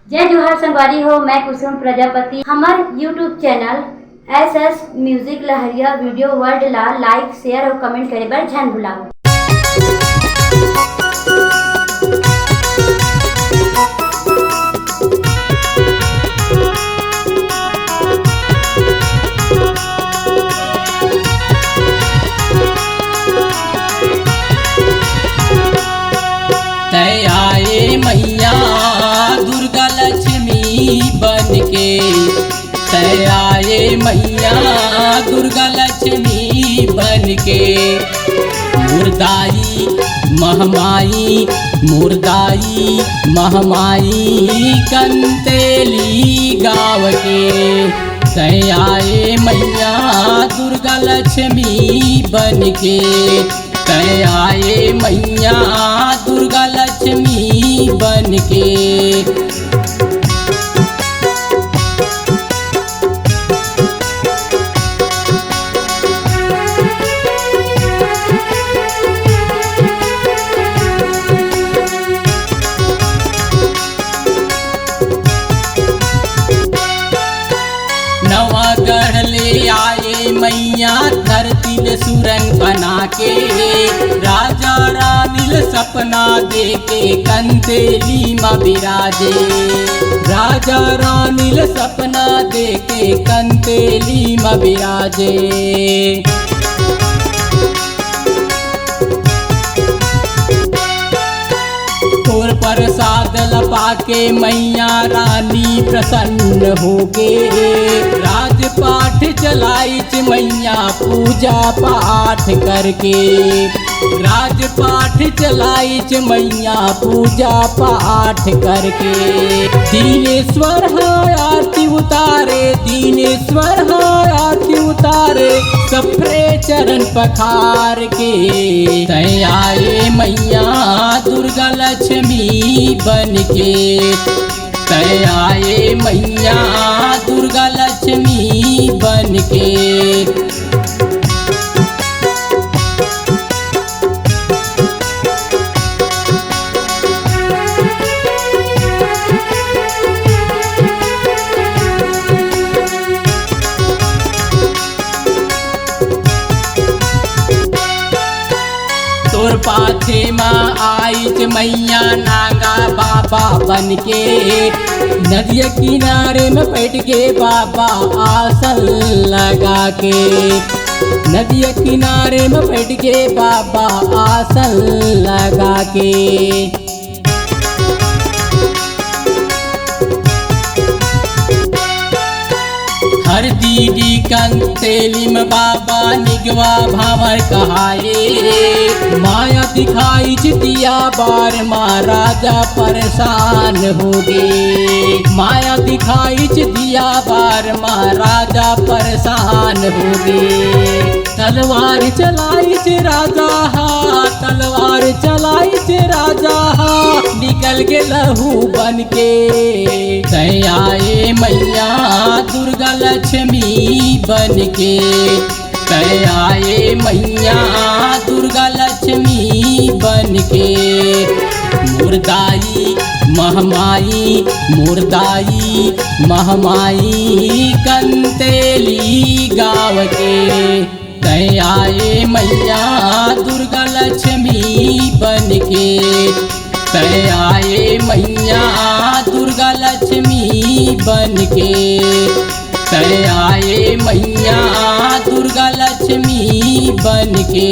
जय जोहार संगवारी हो। मैं कुसुम प्रजापति। हमार यूट्यूब चैनल SS म्यूजिक लहरिया वीडियो वर्ल्ड ला लाइक शेयर और कमेंट करे बर झन भुलाओ। आए मैया दुर्गा लक्ष्मी बनके, आए मैया दुर्गा लक्ष्मी बनके। मुर्दाई महमाई मुर्दाई महमाई कंतेली गाँव के। आए मैया दुर्गा लक्ष्मी बनके, आए मैया दुर्गा लक्ष्मी बनके। नवा गढ़ ले आए मैया धरती में सुरंग बना के। राजा रानील सपना देके कंतेली माँ बिराजे। राजा रानील सपना देके कंतेली माँ बिराजे। तोर प्रसाद लपा के मैया रानी प्रसन्न होगे। राजपाठ चलाई मैया पूजा पाठ करके। राजपाठ चलाई मैया पूजा पाठ करके। दीनेश्वर आरती उतारे, दीनेश्वर आरती उतारे, सफरे चरण पखार के। आए मैया दुर्गा लक्ष्मी बनके, आए मैया दुर्गा लक्ष्मी बनके। तोर पाछे माँ आई मैया नागा बाबा बनके। नदिया किनारे में बैठ के बाबा आसन लगा के। नदिया किनारे में बैठ के बाबा आसन लगा के। हर दीदी कंतेली में बाबा निगवा भावर कहाए। माया दिखाई दिया बार माँ राजा परेशान हो गे। माया दिखाई दिया बार माँ राजा परेशान हो गे। तलवार चलाई राजा तलवार चलाई राजा निकल के लहू बनके। आए मैया दुर्गा लक्ष्मी बनके, आए मैया दुर्गा लक्ष्मी बनके। मुर्दाई महमाई मुर्दाई महमाई कंतेली गाँव के। आए मैया दुर्गा लक्ष्मी बनके, आए मैया दुर्गा लक्ष्मी बनके। आए मैया दुर्गा लक्ष्मी बनके।